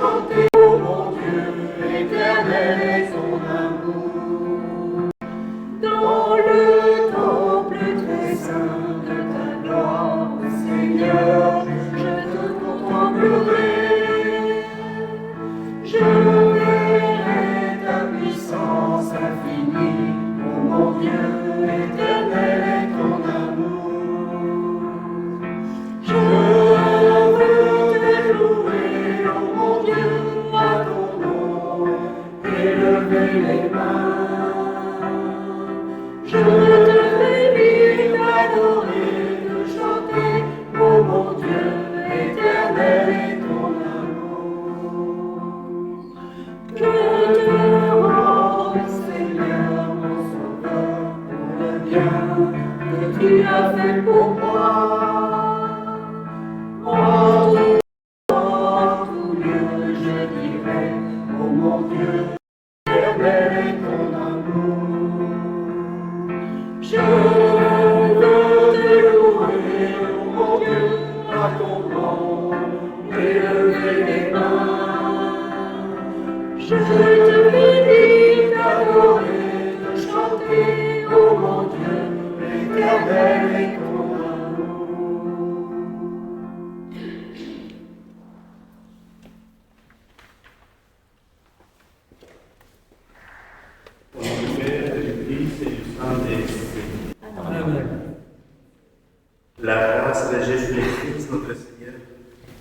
chanter, ô mon Dieu, éternel est ton amour. Dans le temple très saint de ta gloire, Seigneur, je te contemplerai. Je verrai ta puissance infinie, ô mon Dieu, éternel est ton amour. Je veux te louer, ô mon Dieu, à ton nom, élever les mains. Je te fais t'adorer, te chanter, ô mon Dieu, éternel est ton amour. Je te rends, Seigneur, mon sauveur, pour le bien que tu as fait pour moi. En tout lieu, je dirai, ô mon Dieu, éternel est ton amour. Je veux te louer, ô mon Dieu, à ton nom, élever les mains. Je te bénis, t'adorer, te chanter, ô mon Dieu, éternel est ton amour. Au nom du Père, et du Fils et du Saint-Esprit. Amen. La grâce de Jésus-Christ, notre Seigneur,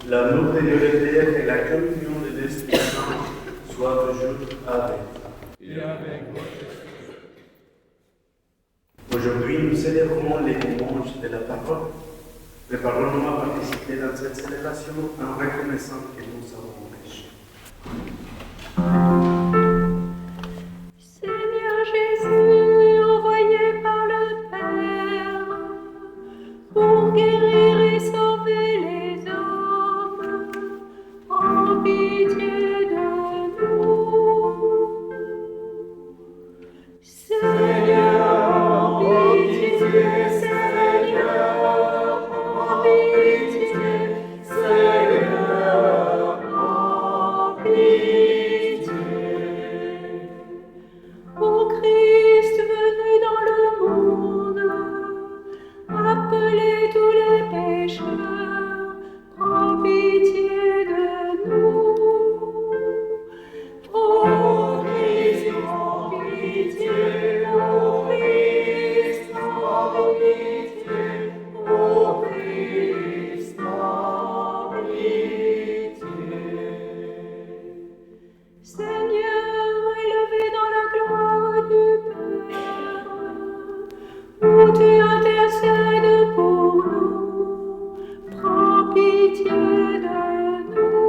l'amour de Dieu le Père et la communion de l'Esprit Saint soient toujours avec vous. Et avec votre esprit. Aujourd'hui, nous célébrons les dimanches de la parole. Préparons-nous à participer dans cette célébration en reconnaissant que nous avons péché. Seigneur Jésus, envoyé par le Père pour guérir et sauver les hommes, prends pitié de nous. Seigneur, prends pitié, Seigneur, prends pitié, Seigneur, prends pitié. Ô Christ venu dans le monde, appelez tous les pécheurs, prends pitié de nous. Ô Christ, prends pitié, ô Christ, prends pitié, ô Christ, prends pitié. Seigneur, élevé dans la gloire du Père, où tu intercèdes pour nous, prends pitié de nous.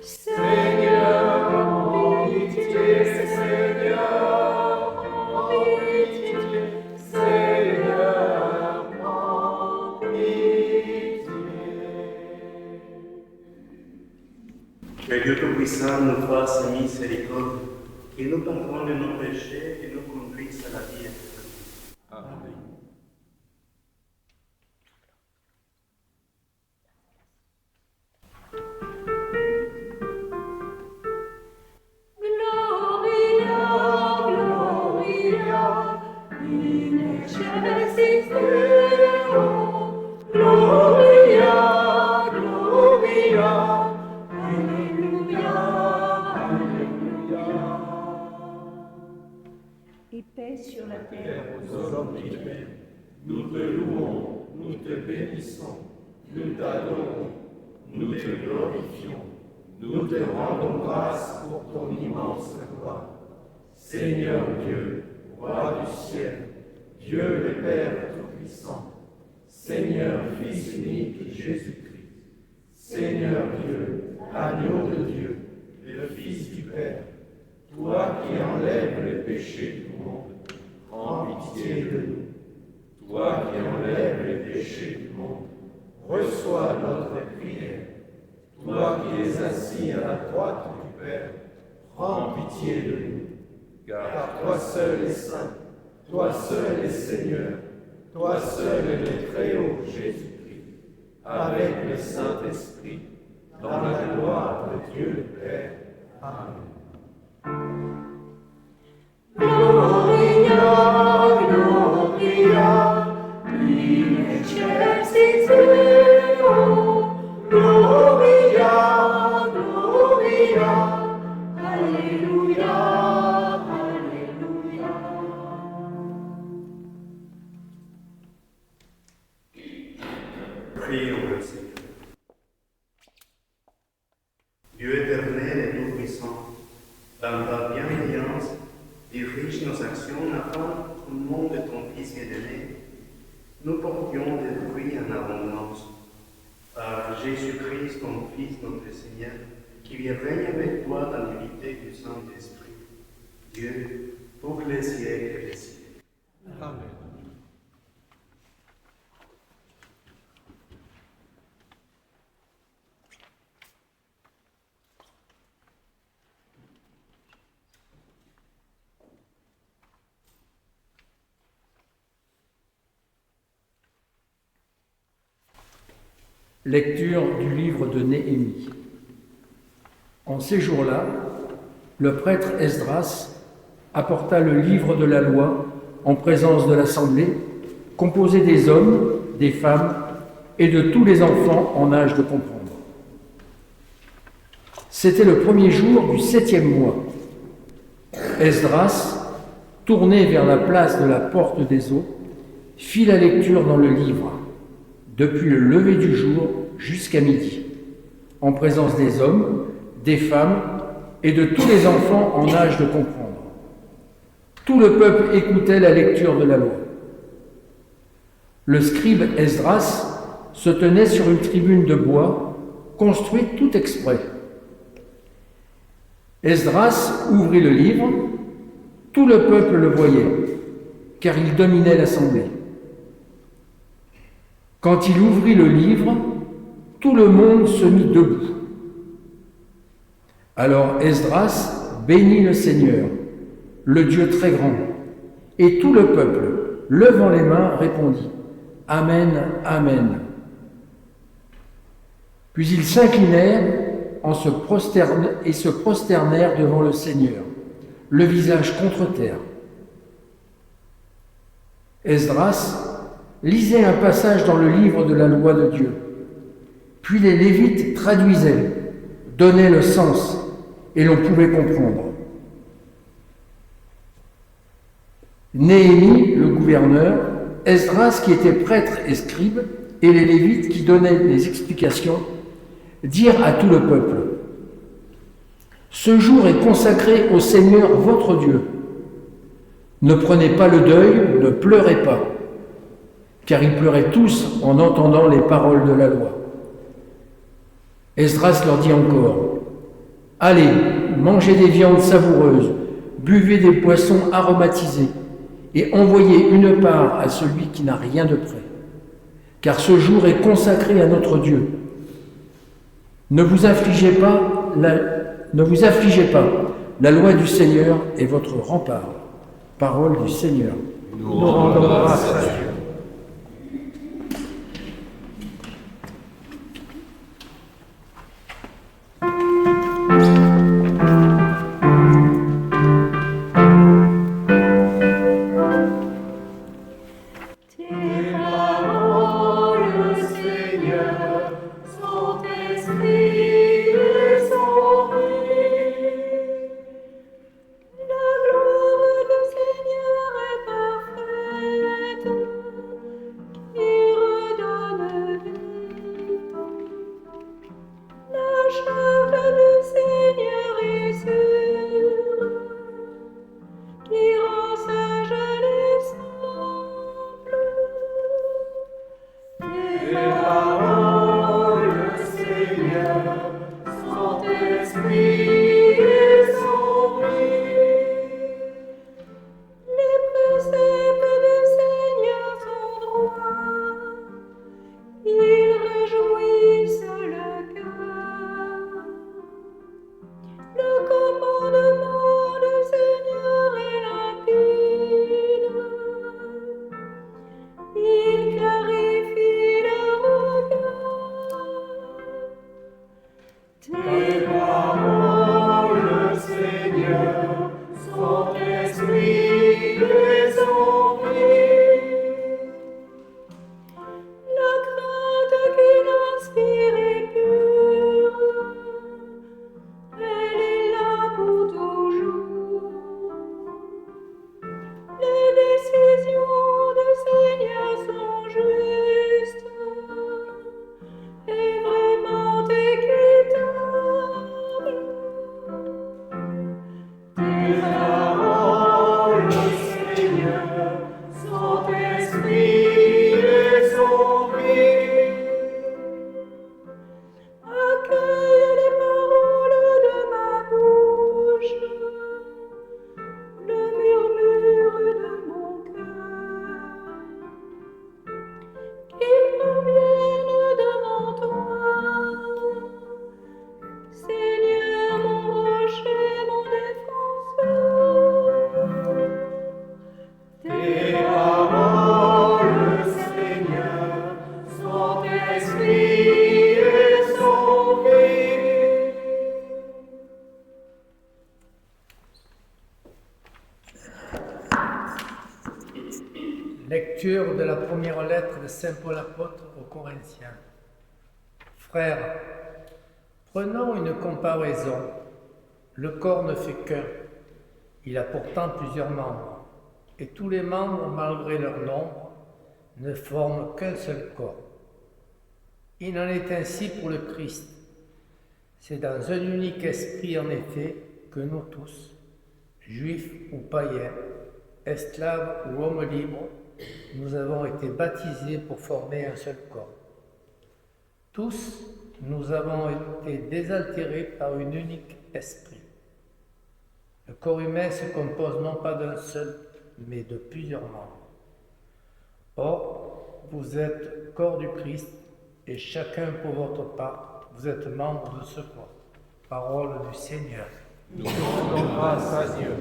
Seigneur, prends pitié, Seigneur, prends pitié, Seigneur, prends pitié. Que Dieu Tout-Puissant nous fasse miséricorde, qu'il nous pardonne de nos péchés et nous conduise à la vie éternelle. Amen. Gloria, Gloria, in excelsis Deo. Gloria, Gloria, Alléluia, Alléluia. Et paix sur la terre Aux hommes qui t'aiment, nous te louons, nous te bénissons, nous t'adorons, nous te glorifions, nous te rendons grâce pour ton immense gloire. Seigneur Dieu, Roi du ciel, Dieu le Père Tout-Puissant, Seigneur Fils unique Jésus-Christ, Seigneur Dieu, Agneau de Dieu, le Fils du Père, toi qui enlèves les péchés du monde, prends pitié de nous. Toi qui enlèves les péchés du monde, reçois notre prière. Toi qui es assis à la droite du Père, prends pitié de nous. Car toi seul es saint, toi seul es Seigneur, toi seul es le Très-Haut Jésus-Christ, avec le Saint-Esprit, dans la gloire Dieu le Père. Amen. Gloria, Gloria, in excelsis Deo. Gloria, Gloria, Alléluia, Alléluia. Prions le Seigneur. Dieu éternel et tout-puissant, dans ta bienveillance, dirige nos actions afin qu'au nom de ton Fils bien-aimé, nous portions des fruits en abondance. Par Jésus-Christ, ton Fils, notre Seigneur, qui vient régner avec toi dans l'unité du Saint-Esprit, Dieu, pour les siècles et les siècles. Amen. Lecture du livre de Néhémie. En ces jours-là, le prêtre Esdras apporta le livre de la loi en présence de l'assemblée, composée des hommes, des femmes et de tous les enfants en âge de comprendre. C'était le premier jour du 7e mois. Esdras, tourné vers la place de la porte des eaux, fit la lecture dans le livre, depuis le lever du jour jusqu'à midi, en présence des hommes, des femmes et de tous les enfants en âge de comprendre. Tout le peuple écoutait la lecture de la loi. Le scribe Esdras se tenait sur une tribune de bois, construite tout exprès. Esdras ouvrit le livre, tout le peuple le voyait, car il dominait l'assemblée. Quand il ouvrit le livre, tout le monde se mit debout. Alors Esdras bénit le Seigneur, le Dieu très grand, et tout le peuple, levant les mains, répondit « Amen, Amen ». Puis ils s'inclinèrent et se prosternèrent devant le Seigneur, le visage contre terre. Esdras lisait un passage dans le livre de la loi de Dieu. Puis les Lévites traduisaient, donnaient le sens, et l'on pouvait comprendre. Néhémie, le gouverneur, Esdras, qui était prêtre et scribe, et les Lévites, qui donnaient les explications, dirent à tout le peuple : « Ce jour est consacré au Seigneur votre Dieu. Ne prenez pas le deuil, ne pleurez pas. » Car ils pleuraient tous en entendant les paroles de la loi. Esdras leur dit encore : « Allez, mangez des viandes savoureuses, buvez des boissons aromatisées, et envoyez une part à celui qui n'a rien de prêt. Car ce jour est consacré à notre Dieu. Ne vous affligez pas, la loi du Seigneur est votre rempart. » Parole du Seigneur. Nous rendons grâce à Dieu. Tes paroles, Seigneur, sont esprit et sont vie. La gloire du Seigneur est parfaite, qui redonne vie. La charte du Seigneur est sûre, qui rend sage les simples. Tes paroles, Seigneur, sont esprit et sont vie. Les préceptes du Seigneur sont droits, ils réjouissent le cœur. Le commandement du Seigneur est limpide, il clarifie le regard. Tes paroles, Seigneur, sont esprit et sont vie. La crainte qu'il inspire est pure, elle est là pour toujours. Les décisions du Seigneur sont justes et vraiment équitables. Tes paroles, Seigneur, sont esprit et sont vie. Accueille les paroles de ma bouche, le murmure de mon cœur, qu'ils proviennent devant toi, Seigneur, mon rocher, mon défenseur. Tes paroles, Seigneur, sont esprit et sont vie. Lecture de la première lettre de Saint Paul apôtre aux Corinthiens. Frères, prenons une comparaison. Le corps ne fait qu'un. Il a pourtant plusieurs membres. Et tous les membres, malgré leur nombre, ne forment qu'un seul corps. Il en est ainsi pour le Christ. C'est dans un unique esprit, en effet, que nous tous, juifs ou païens, esclaves ou hommes libres, nous avons été baptisés pour former un seul corps. Tous, nous avons été désaltérés par un unique esprit. Le corps humain se compose non pas d'un seul, mais de plusieurs membres. Or, vous êtes corps du Christ, et chacun pour votre part, vous êtes membre de ce corps. Parole du Seigneur. Nous rendons grâce à Dieu.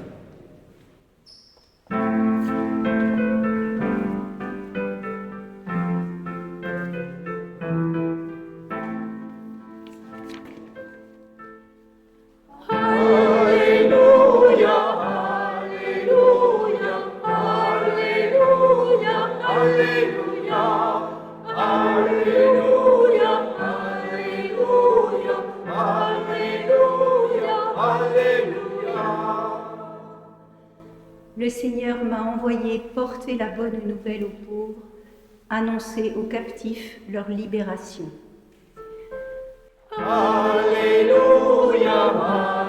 Alléluia, Alléluia, Alléluia, Alléluia, Alléluia, Alléluia, Alléluia, Alléluia. Le Seigneur m'a envoyé porter la bonne nouvelle aux pauvres, annoncer aux captifs leur libération. Alléluia,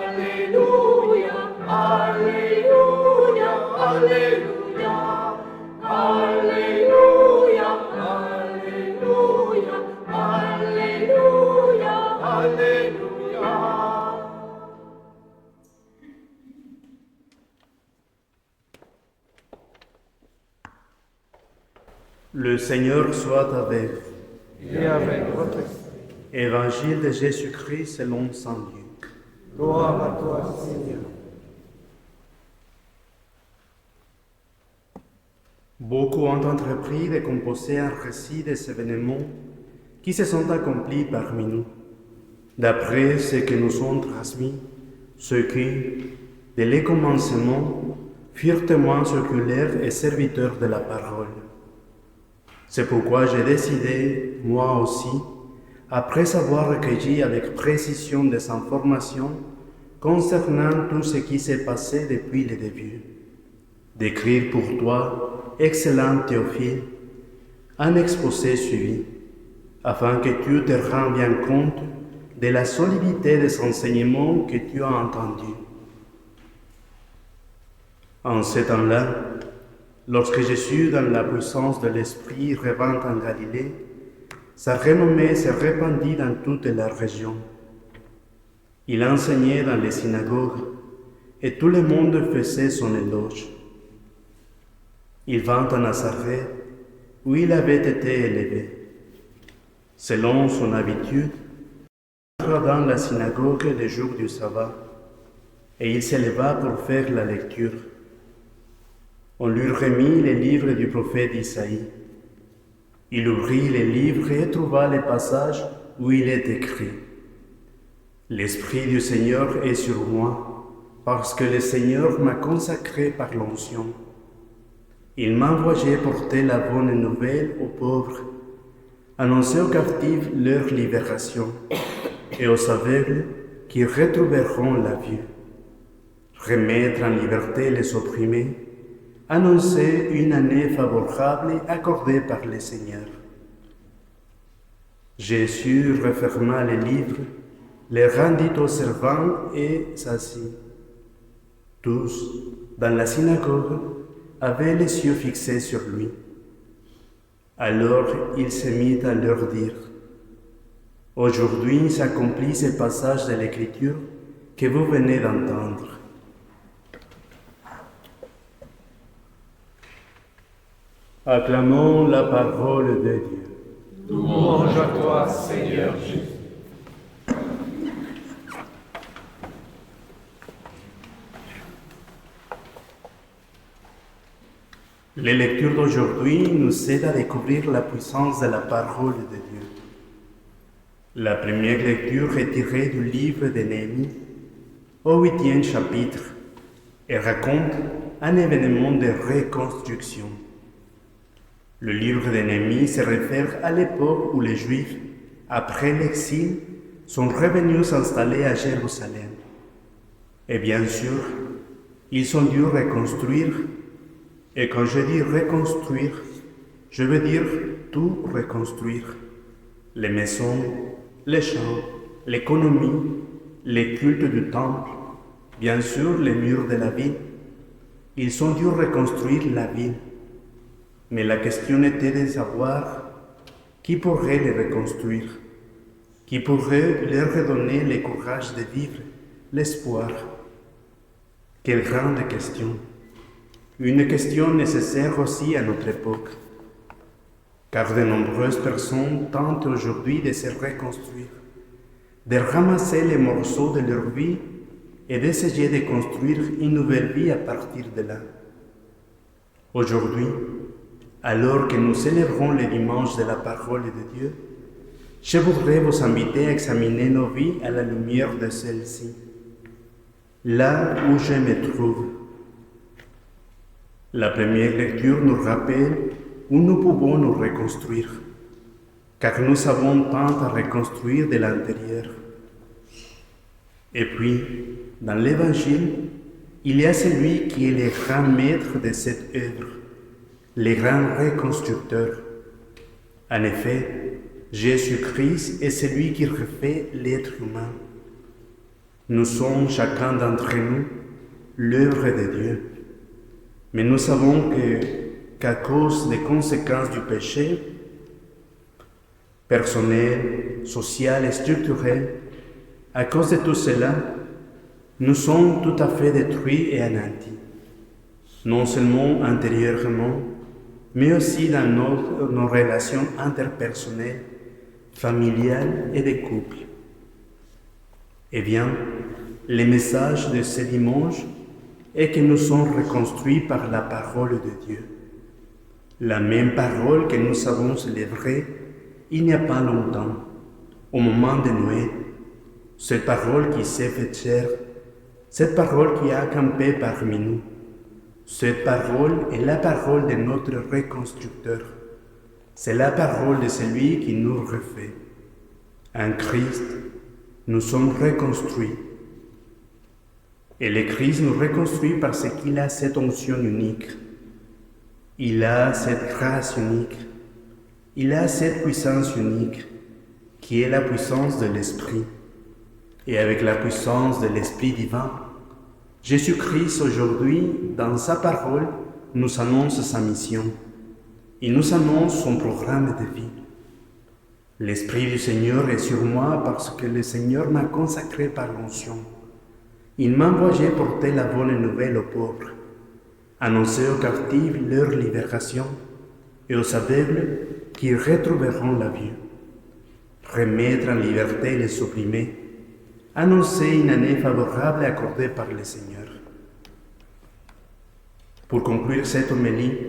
Alléluia, Alléluia, Alléluia, Alléluia, Alléluia, Alléluia, Alléluia. Le Seigneur soit avec vous. Et avec votre esprit. Évangile de Jésus-Christ selon saint Luc. Gloire à toi, Seigneur. Beaucoup ont entrepris de composer un récit des événements qui se sont accomplis parmi nous, d'après ce que nous ont transmis ceux qui, dès les commencements, furent témoins oculaires et serviteurs de la parole. C'est pourquoi j'ai décidé, moi aussi, après avoir recueilli avec précision des informations concernant tout ce qui s'est passé depuis le début, d'écrire pour toi, excellent Théophile, un exposé suivi, afin que tu te rendes bien compte de la solidité des enseignements que tu as entendus. En ce temps-là, lorsque Jésus, dans la puissance de l'Esprit, revint en Galilée, sa renommée se répandit dans toute la région. Il enseignait dans les synagogues et tout le monde faisait son éloge. Il vint à Nazareth, où il avait été élevé. Selon son habitude, il entra dans la synagogue le jour du sabbat, et il s'éleva pour faire la lecture. On lui remit les livres du prophète Isaïe. Il ouvrit les livres et trouva les passages où il est écrit: L'Esprit du Seigneur est sur moi, parce que le Seigneur m'a consacré par l'onction. Il m'a envoyé porter la bonne nouvelle aux pauvres, annoncer aux captifs leur libération, et aux aveugles qui retrouveront la vue, remettre en liberté les opprimés, annoncer une année favorable accordée par le Seigneur. Jésus referma les livres, les rendit aux servants et s'assit. Tous, dans la synagogue, avaient les yeux fixés sur lui. Alors il se mit à leur dire: Aujourd'hui s'accomplit ce passage de l'Écriture que vous venez d'entendre. Acclamons la parole de Dieu. Louange à toi, Seigneur Jésus. Les lectures d'aujourd'hui nous aident à découvrir la puissance de la parole de Dieu. La première lecture est tirée du livre de Néhémie, au 8e chapitre, et raconte un événement de reconstruction. Le livre de Néhémie se réfère à l'époque où les Juifs, après l'exil, sont revenus s'installer à Jérusalem. Et bien sûr, ils ont dû reconstruire. Et quand je dis reconstruire, je veux dire tout reconstruire. Les maisons, les champs, l'économie, les cultes du temple, bien sûr les murs de la ville. Ils ont dû reconstruire la ville. Mais la question était de savoir qui pourrait les reconstruire, qui pourrait leur redonner le courage de vivre, l'espoir. Quelle grande question! Une question nécessaire aussi à notre époque, car de nombreuses personnes tentent aujourd'hui de se reconstruire, de ramasser les morceaux de leur vie et d'essayer de construire une nouvelle vie à partir de là. Aujourd'hui, alors que nous célébrons le dimanche de la parole de Dieu, je voudrais vous inviter à examiner nos vies à la lumière de celle-ci, là où je me trouve. La première lecture nous rappelle où nous pouvons nous reconstruire, car nous avons tant à reconstruire de l'intérieur. Et puis, dans l'Évangile, il y a celui qui est le grand maître de cette œuvre, le grand reconstructeur. En effet, Jésus-Christ est celui qui refait l'être humain. Nous sommes chacun d'entre nous l'œuvre de Dieu. Mais nous savons qu'à cause des conséquences du péché, personnel, social et structurel, à cause de tout cela, nous sommes tout à fait détruits et anéantis, non seulement intérieurement, mais aussi dans nos relations interpersonnelles, familiales et de couple. Eh bien, le message de ce dimanche est que nous sommes reconstruits par la parole de Dieu. La même parole que nous avons célébrée il n'y a pas longtemps, au moment de Noël. Cette parole qui s'est faite chair, cette parole qui a campé parmi nous. Cette parole est la parole de notre reconstructeur. C'est la parole de celui qui nous refait. En Christ, nous sommes reconstruits. Et le Christ nous reconstruit parce qu'il a cette onction unique. Il a cette grâce unique. Il a cette puissance unique qui est la puissance de l'Esprit. Et avec la puissance de l'Esprit divin, Jésus-Christ aujourd'hui, dans sa parole, nous annonce sa mission. Il nous annonce son programme de vie. L'Esprit du Seigneur est sur moi parce que le Seigneur m'a consacré par l'onction. Il m'a envoyé porter la bonne nouvelle aux pauvres, annoncer aux captifs leur libération et aux aveugles qui retrouveront la vue, remettre en liberté les opprimés, annoncer une année favorable accordée par le Seigneur. Pour conclure cette homélie,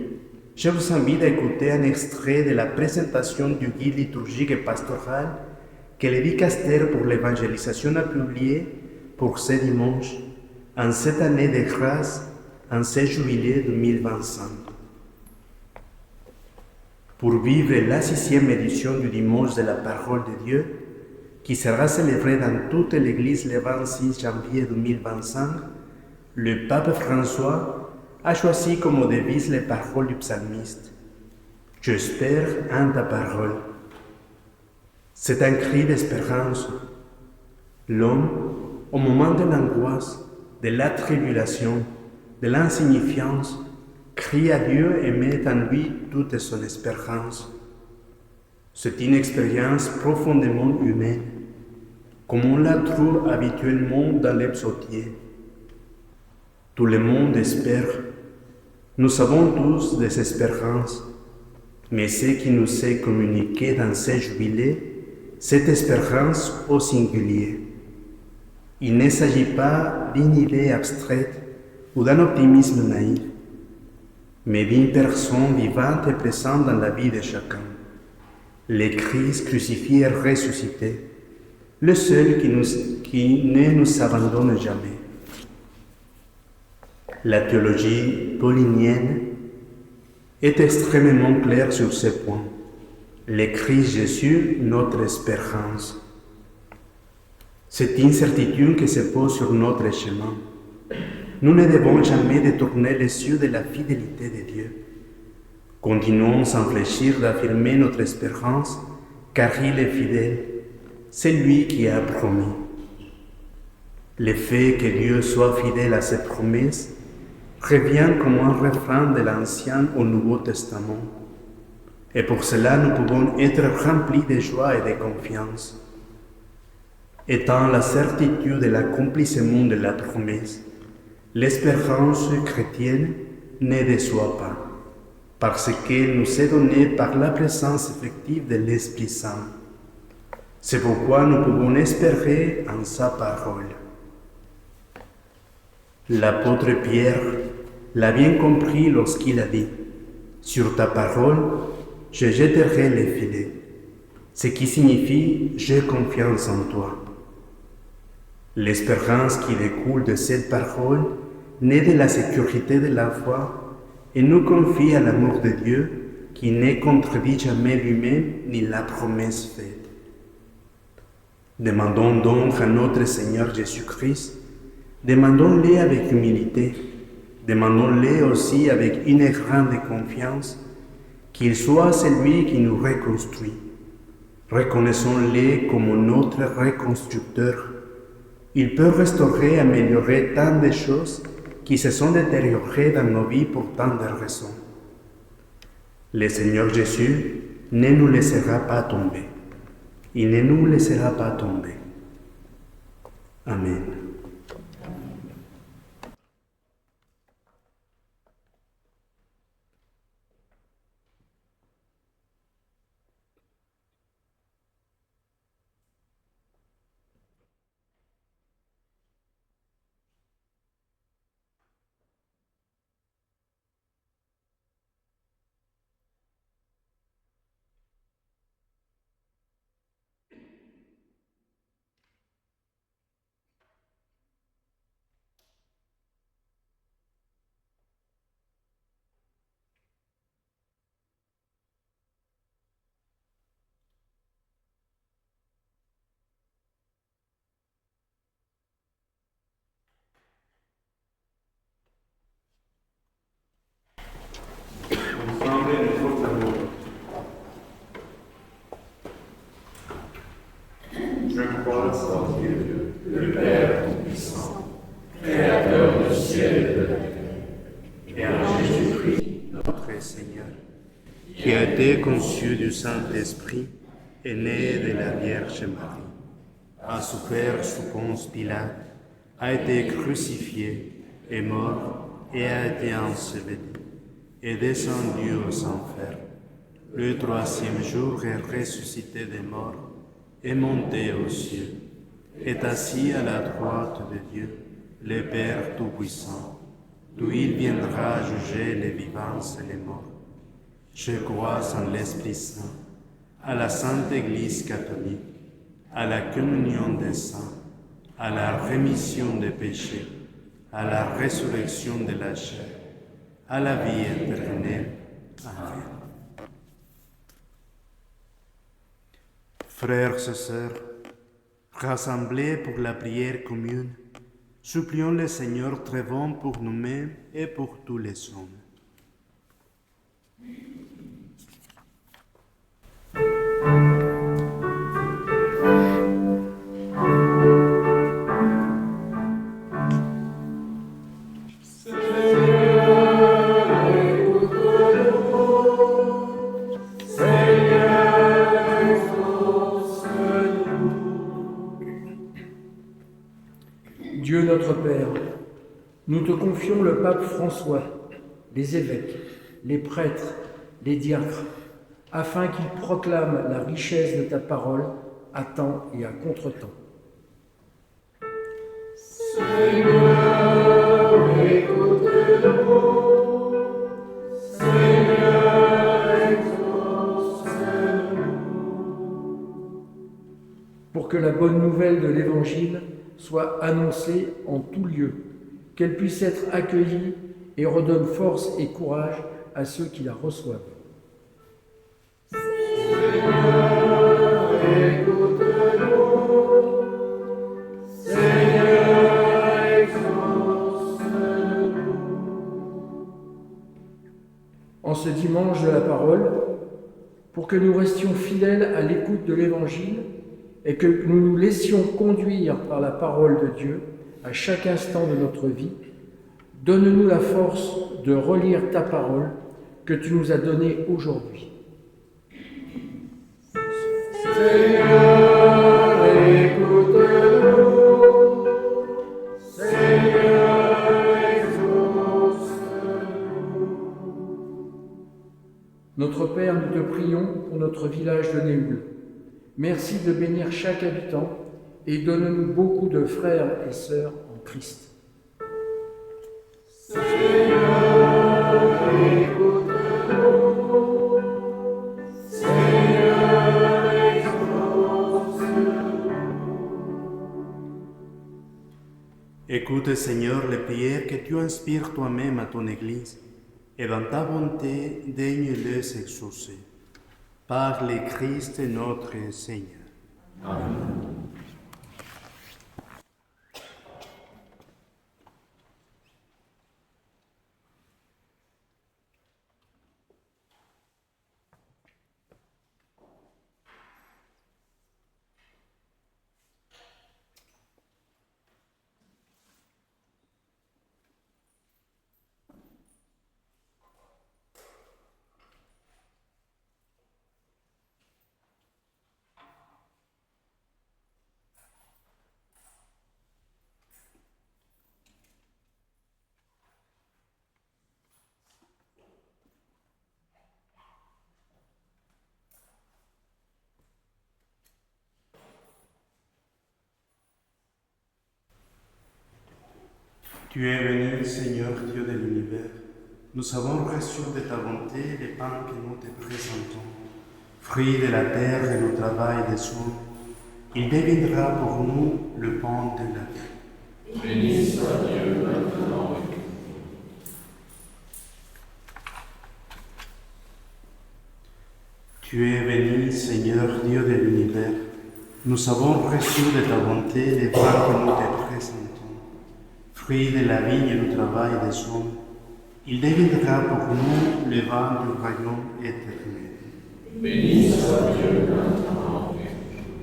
je vous invite à écouter un extrait de la présentation du guide liturgique et pastoral que le dicaster pour l'évangélisation a publié pour ce dimanche, en cette année de grâce, en ce juillet 2025. Pour vivre la 6e édition du dimanche de la parole de Dieu, qui sera célébrée dans toute l'Église le 26 janvier 2025, le pape François a choisi comme devise les paroles du psalmiste. « J'espère en ta parole ». C'est un cri d'espérance. L'homme, au moment de l'angoisse, de la tribulation, de l'insignifiance, crie à Dieu et met en lui toute son espérance. C'est une expérience profondément humaine, comme on la trouve habituellement dans les psautiers. Tout le monde espère. Nous avons tous des espérances, mais ce qui nous est communiqué dans ce jubilé, cette espérance au singulier. Il ne s'agit pas d'une idée abstraite ou d'un optimisme naïf, mais d'une personne vivante et présente dans la vie de chacun. Le Christ crucifié et ressuscité, le seul qui ne nous abandonne jamais. La théologie paulinienne est extrêmement claire sur ce point. Le Christ Jésus, notre espérance. C'est une certitude qui se pose sur notre chemin. Nous ne devons jamais détourner les yeux de la fidélité de Dieu. Continuons sans fléchir d'affirmer notre espérance, car il est fidèle, c'est lui qui a promis. Le fait que Dieu soit fidèle à ses promesses revient comme un refrain de l'Ancien au Nouveau Testament. Et pour cela, nous pouvons être remplis de joie et de confiance. Étant la certitude de l'accomplissement de la promesse, l'espérance chrétienne ne déçoit pas, parce qu'elle nous est donnée par la présence effective de l'Esprit Saint. C'est pourquoi nous pouvons espérer en sa parole. L'apôtre Pierre l'a bien compris lorsqu'il a dit « Sur ta parole, je jetterai les filets », ce qui signifie « j'ai confiance en toi ». L'espérance qui découle de cette parole naît de la sécurité de la foi et nous confie à l'amour de Dieu qui ne contredit jamais lui-même ni la promesse faite. Demandons donc à notre Seigneur Jésus-Christ, demandons-le avec humilité, demandons-le aussi avec une grande confiance, qu'il soit celui qui nous reconstruit. Reconnaissons-le comme notre reconstructeur. Il peut restaurer et améliorer tant de choses qui se sont détériorées dans nos vies pour tant de raisons. Le Seigneur Jésus ne nous laissera pas tomber. Il ne nous laissera pas tomber. Amen. Je crois en Dieu, le Père Tout-Puissant, Créateur du ciel et de la terre, et en Jésus-Christ, notre Seigneur, qui a été conçu du Saint-Esprit et né de la Vierge Marie, a souffert sous Ponce Pilate, a été crucifié, est mort et a été enseveli, est descendu aux enfers. Le 3e jour est ressuscité des morts, est monté aux cieux, est assis à la droite de Dieu, le Père Tout-Puissant, d'où il viendra juger les vivants et les morts. Je crois en l'Esprit Saint, à la Sainte Église catholique, à la communion des saints, à la rémission des péchés, à la résurrection de la chair, à la vie éternelle. Amen. Frères et sœurs, rassemblés pour la prière commune, supplions le Seigneur très bon pour nous-mêmes et pour tous les hommes. Dieu notre Père, nous te confions le pape François, les évêques, les prêtres, les diacres, afin qu'ils proclament la richesse de ta parole à temps et à contre-temps. Seigneur, écoute-nous. Seigneur, exauce-nous. Pour que la bonne nouvelle de l'Évangile soit annoncée en tout lieu, qu'elle puisse être accueillie et redonne force et courage à ceux qui la reçoivent. Seigneur, écoute-nous. Seigneur, exauce-nous. En ce dimanche de la parole, pour que nous restions fidèles à l'écoute de l'Évangile et que nous nous laissions conduire par la parole de Dieu à chaque instant de notre vie, donne-nous la force de relire ta parole que tu nous as donnée aujourd'hui. Seigneur, écoute-nous. Seigneur, exauce-nous. Notre Père, nous te prions pour notre village de Néoul. Merci de bénir chaque habitant et donne-nous beaucoup de frères et sœurs en Christ. Seigneur, écoute-nous. Seigneur, exauce-nous. Écoute, Seigneur, les prières que tu inspires toi-même à ton Église, et dans ta bonté, daigne-les exaucer. Par le Christ notre Seigneur. Amen. Tu es venu, Seigneur Dieu de l'univers. Nous avons reçu de ta bonté les pains que nous te présentons. Fruit de la terre et le travail des hommes, il deviendra pour nous le pain de la vie. Béni soit Dieu maintenant et toujours. Tu es béni, Seigneur Dieu de l'univers. Nous avons reçu de ta bonté les pains que nous te présentons. Fruit de la vigne et du travail des hommes, il deviendra pour nous le vin du royaume éternel. Béni soit Dieu maintenant et toujours.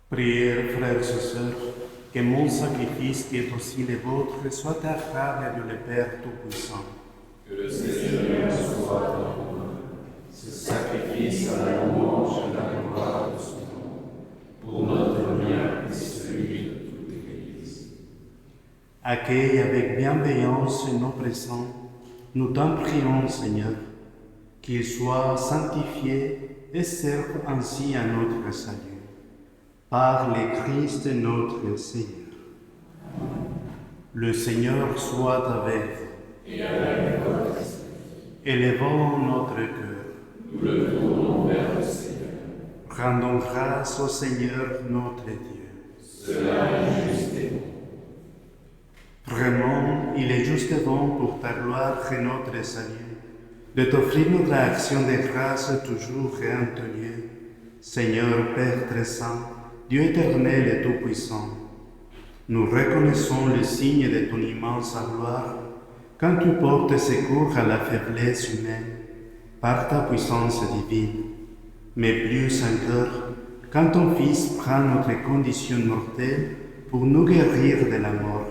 Prière, frères et sœurs, que mon sacrifice, qui est aussi le vôtre, soit agréable de le Père Tout-Puissant. Que le Seigneur soit dans vos mains, ce sacrifice à la louange et à la gloire de son nom, pour notre bien et celui de toute l'Église. Accueille avec bienveillance nos présents, nous t'en prions, Seigneur, qu'ils soient sanctifiés et servent ainsi à notre salut. Par le Christ notre Seigneur. Le Seigneur soit avec vous. Et avec votre esprit. Élevons notre cœur. Nous le tournons vers le Seigneur. Rendons grâce au Seigneur notre Dieu. Cela est juste et bon. Vraiment, il est juste et bon pour ta gloire et notre salut, de t'offrir notre action de grâce toujours et en ton lieu, Seigneur Père très saint, Dieu éternel et tout-puissant. Nous reconnaissons le signe de ton immense gloire quand tu portes secours à la faiblesse humaine par ta puissance divine, mais plus encore quand ton Fils prend notre condition mortelle pour nous guérir de la mort.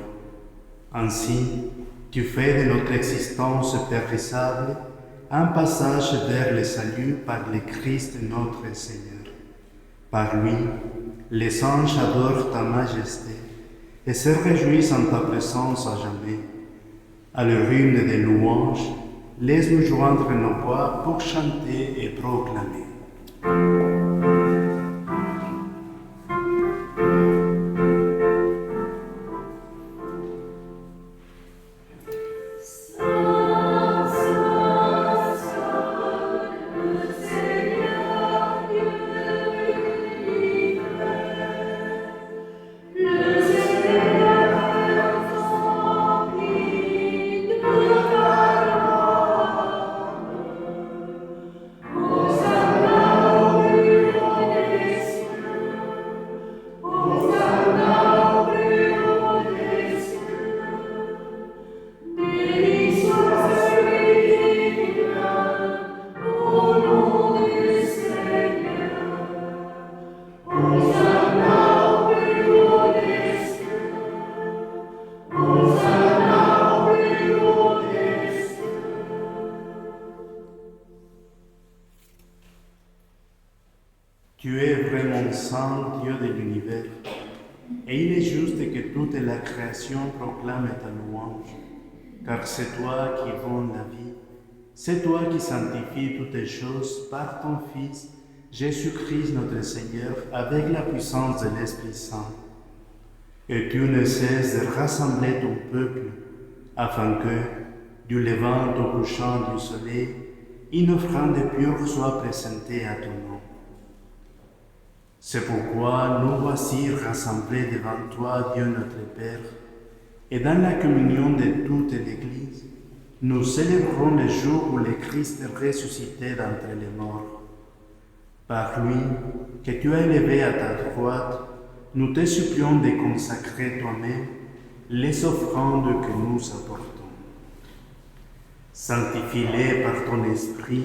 Ainsi, tu fais de notre existence périssable un passage vers le salut par le Christ notre Seigneur. Par lui, les anges adorent ta majesté et se réjouissent en ta présence à jamais. À leur hymne de louange, laisse-nous joindre nos voix pour chanter et proclamer. Tu es vraiment saint, Dieu de l'univers, et il est juste que toute la création proclame ta louange, car c'est toi qui donnes la vie, c'est toi qui sanctifies toutes les choses par ton Fils, Jésus-Christ notre Seigneur, avec la puissance de l'Esprit Saint. Et tu ne cesses de rassembler ton peuple, afin que, du levant au couchant du soleil, une offrande pure soit présentée à ton nom. C'est pourquoi nous voici rassemblés devant toi, Dieu notre Père, et dans la communion de toute l'Église, nous célébrons le jour où le Christ est ressuscité d'entre les morts. Par lui, que tu as élevé à ta droite, nous te supplions de consacrer toi-même les offrandes que nous apportons. Sanctifie-les par ton Esprit,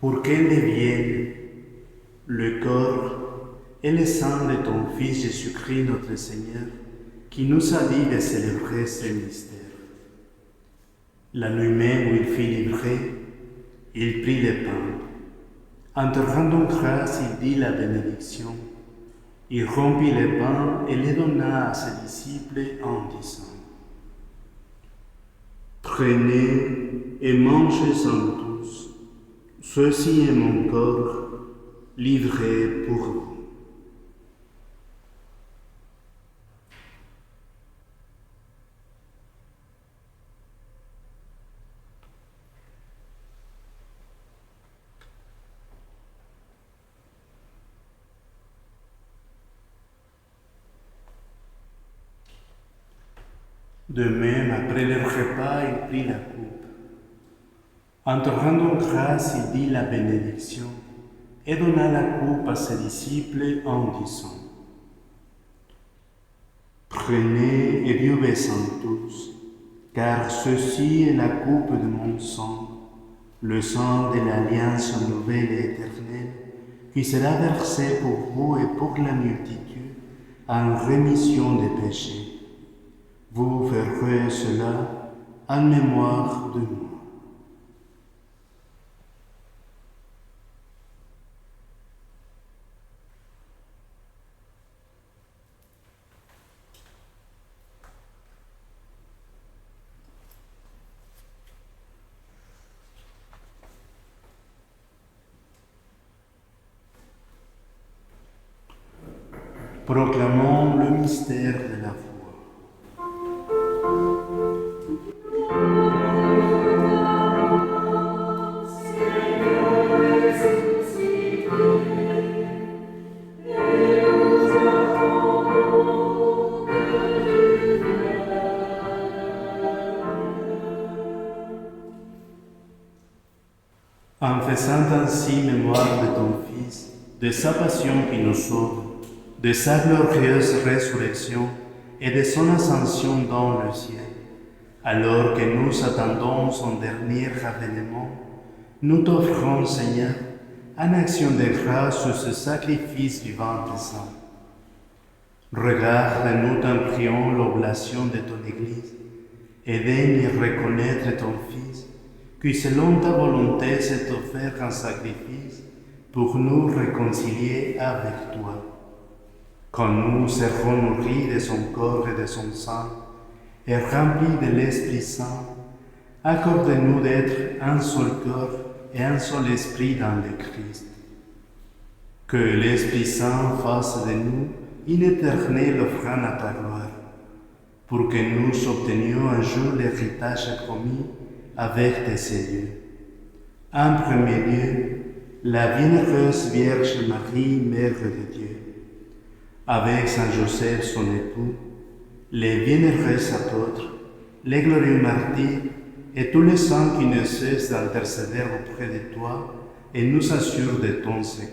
pour qu'elles deviennent le corps et le sang de ton Fils Jésus-Christ notre Seigneur, qui nous a dit de célébrer ce mystère. La nuit même où il fut livré, il prit le pain. En te rendant grâce, il dit la bénédiction. Il rompit le pain et le donna à ses disciples en disant: Prenez et mangez-en tous. Ceci est mon corps, livré pour vous. De même, après le repas, il prit la coupe. En te rendant grâce, il dit la bénédiction et donna la coupe à ses disciples en disant: Prenez et buvez-en tous, car ceci est la coupe de mon sang, le sang de l'alliance nouvelle et éternelle, qui sera versé pour vous et pour la multitude en rémission des péchés. Vous ferez cela en mémoire de moi. Proclamons le mystère de la foi. En faisant ainsi mémoire de ton Fils, de sa passion qui nous sauve, de sa glorieuse résurrection et de son ascension dans le ciel, alors que nous attendons son dernier avènement, nous t'offrons, Seigneur, en action de grâce sur ce sacrifice vivant et saint. Regarde, nous t'en prions, l'oblation de ton Église, et daigne reconnaître ton Fils, qui selon ta volonté s'est offert en sacrifice pour nous réconcilier avec toi. Quand nous serons nourris de son corps et de son sang, et remplis de l'Esprit Saint, accorde-nous d'être un seul corps et un seul esprit dans le Christ. Que l'Esprit Saint fasse de nous une éternelle offrande à ta gloire, pour que nous obtenions un jour l'héritage promis avec tes cieux. En premier lieu, la bienheureuse Vierge Marie, Mère de Dieu, avec Saint Joseph, son époux, les bienheureux apôtres, les glorieux martyrs et tous les saints qui ne cessent d'intercéder auprès de toi et nous assurent de ton secours.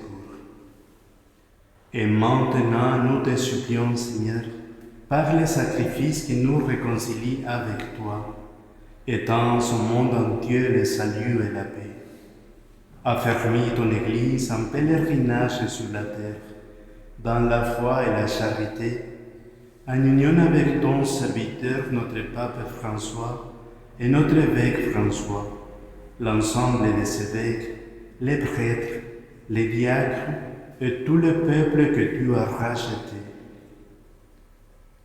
Et maintenant, nous te supplions, Seigneur, par les sacrifices qui nous réconcilient avec toi, étends au monde entier le salut et la paix. Affermis ton Église en pèlerinage sur la terre, dans la foi et la charité, en union avec ton serviteur, notre pape François, et notre évêque François, l'ensemble des évêques, les prêtres, les diacres et tout le peuple que tu as racheté.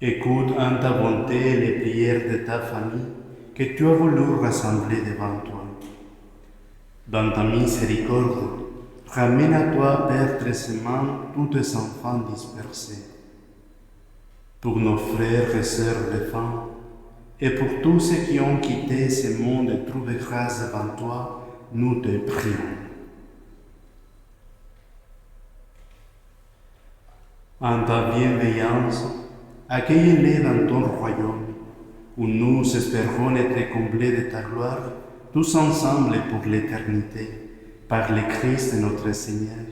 Écoute en ta bonté les prières de ta famille que tu as voulu rassembler devant toi. Dans ta miséricorde, ramène à toi, Père trécement, tous tes enfants dispersés. Pour nos frères et sœurs défunts, et pour tous ceux qui ont quitté ce monde et trouvé grâce devant toi, nous te prions. En ta bienveillance, accueille-les dans ton royaume, où nous espérons être comblés de ta gloire, tous ensemble et pour l'éternité, par le Christ notre Seigneur,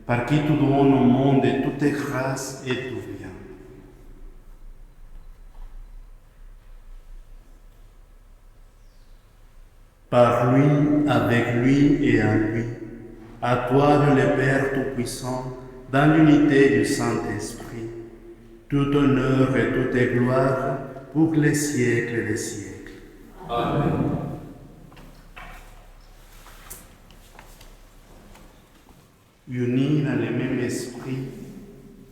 par qui tu donnes au monde toutes tes grâces et tout bien. Par lui, avec lui et en lui, à toi, Dieu le Père Tout-Puissant, dans l'unité du Saint-Esprit, tout honneur et toute gloire pour les siècles des siècles. Amen. Unis dans le même esprit,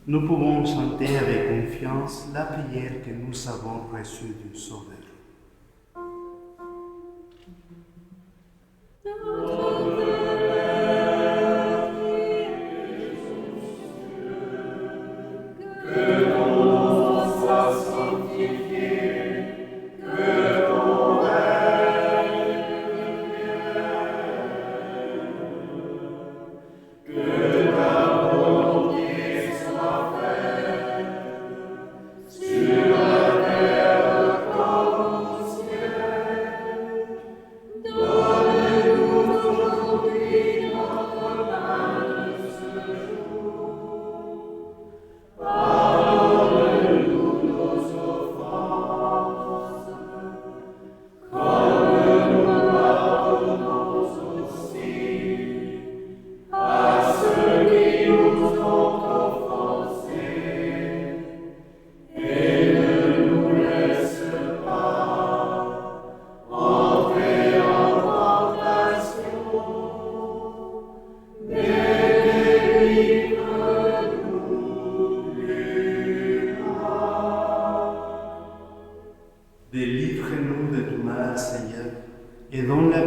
nous pouvons chanter avec confiance la prière que nous avons reçue du Sauveur.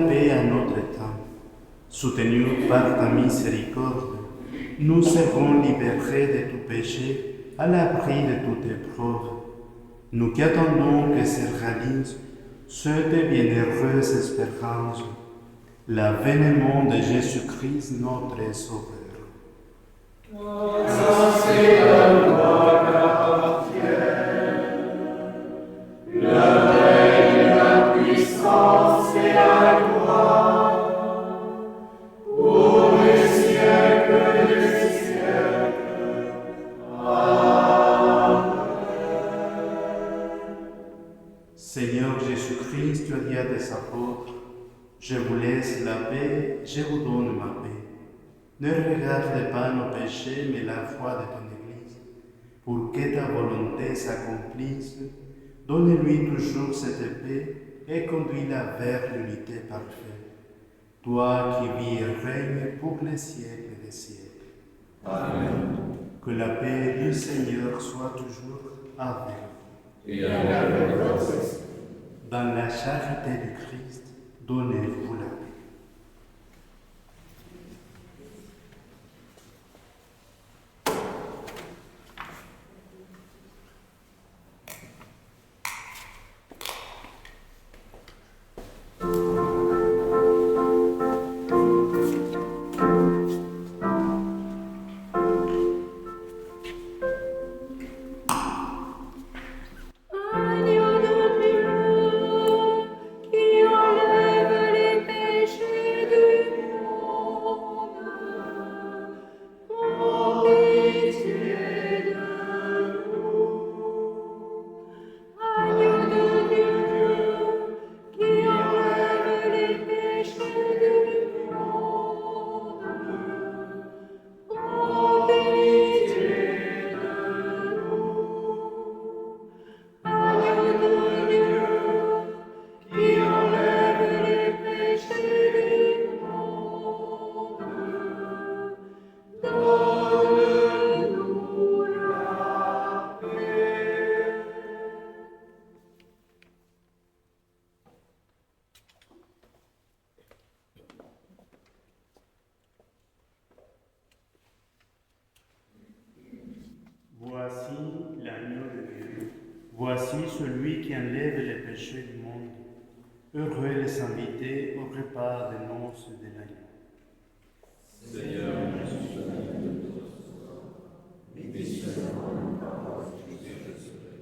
paix à notre temps. Soutenus par ta miséricorde, nous serons libérés de tout péché, à l'abri de toute épreuve. Nous qui attendons que se réalise cette bienheureuse espérance, l'avènement de Jésus-Christ, notre Sauveur. Seigneur Jésus-Christ, tu as dit à tes apôtres, je vous laisse la paix, je vous donne ma paix. Ne regarde pas nos péchés, mais la foi de ton Église. Pour que ta volonté s'accomplisse, donne-lui toujours cette paix et conduis-la vers l'unité parfaite. Toi qui vis et règnes pour les siècles des siècles. Amen. Que la paix du Seigneur soit toujours avec vous. Et avec votre esprit. Dans la charité du Christ, donnez-vous la paix. Agneau de Dieu, qui enlève les péchés du monde, prends pitié de nous. Agneau de Dieu, qui enlève les péchés du monde, prends pitié de nous. Agneau de Dieu, qui enlève les péchés du monde, donne-nous la paix. Voici l'agneau de Dieu. Voici celui qui enlève les péchés du monde. Heureux les invités au repas des noces de l'agneau. Seigneur, je suis l'agneau de ton sang, mais bénis seulement la parole que je serai.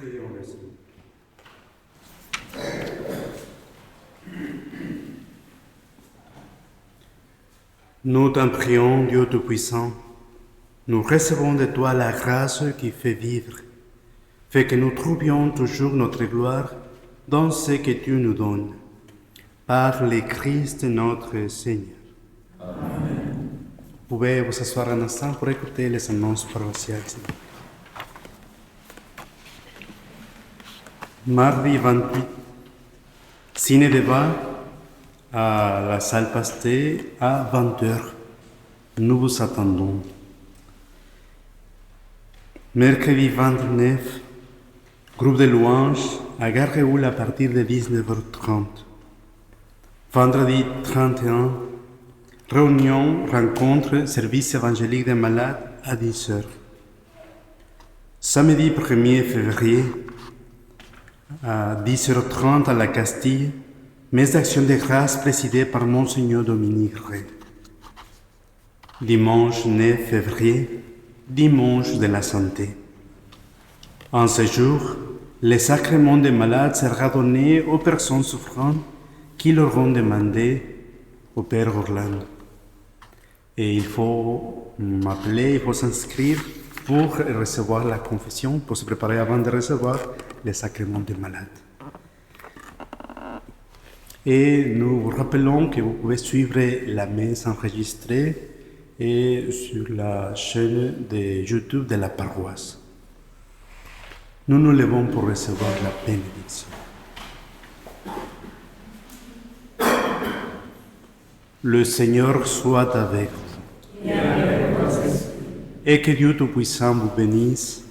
Prions le Seigneur. Nous t'en prions, Dieu Tout-Puissant. Nous recevons de toi la grâce qui fait vivre. Fais que nous trouvions toujours notre gloire dans ce que tu nous donnes. Par le Christ notre Seigneur. Amen. Vous pouvez vous asseoir un instant pour écouter les annonces paroissiales. Mardi 28, ciné-débat à la salle Pasté à 20h. Nous vous attendons. Mercredi 29, groupe de louanges à Gare Réoul à partir de 19h30. Vendredi 31, réunion, rencontre, service évangélique des malades à 10h. Samedi 1er février, à 10h30 à la Castille, messe d'action de grâce présidée par Monseigneur Dominique Rey. Dimanche 9 février, dimanche de la santé. En ce jour, le sacrement des malades sera donné aux personnes souffrantes qui l'auront demandé au Père Orlando. Et il faut m'appeler, il faut s'inscrire pour recevoir la confession, pour se préparer avant de recevoir le sacrement des malades. Et nous vous rappelons que vous pouvez suivre la messe enregistrée et sur la chaîne de YouTube de la paroisse. Nous nous levons pour recevoir la bénédiction. Le Seigneur soit avec vous. Et que Dieu Tout-Puissant vous bénisse,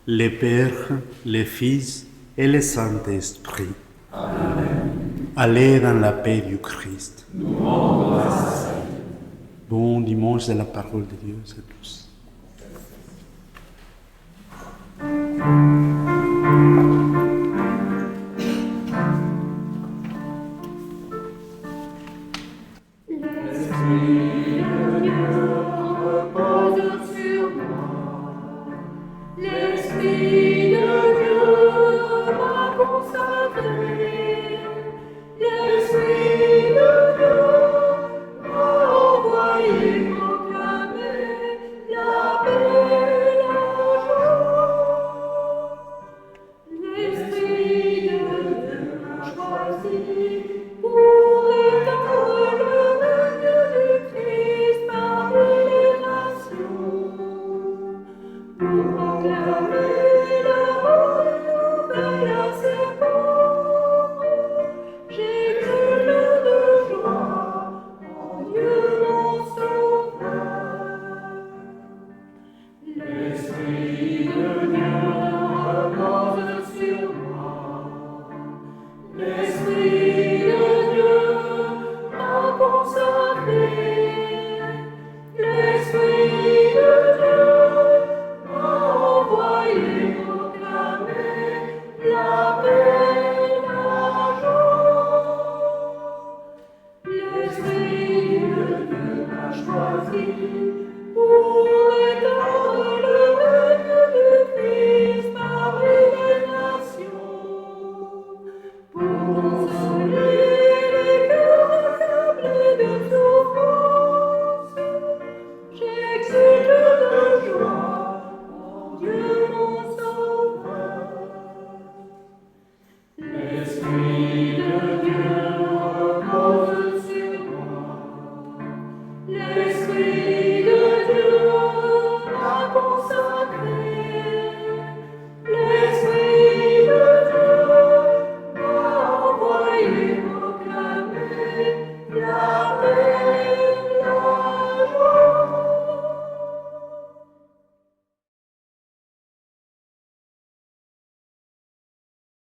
le Père, le Fils et le Saint-Esprit. Amen. Allez dans la paix du Christ. Nous rendons grâce. Bon dimanche de la parole de Dieu à tous.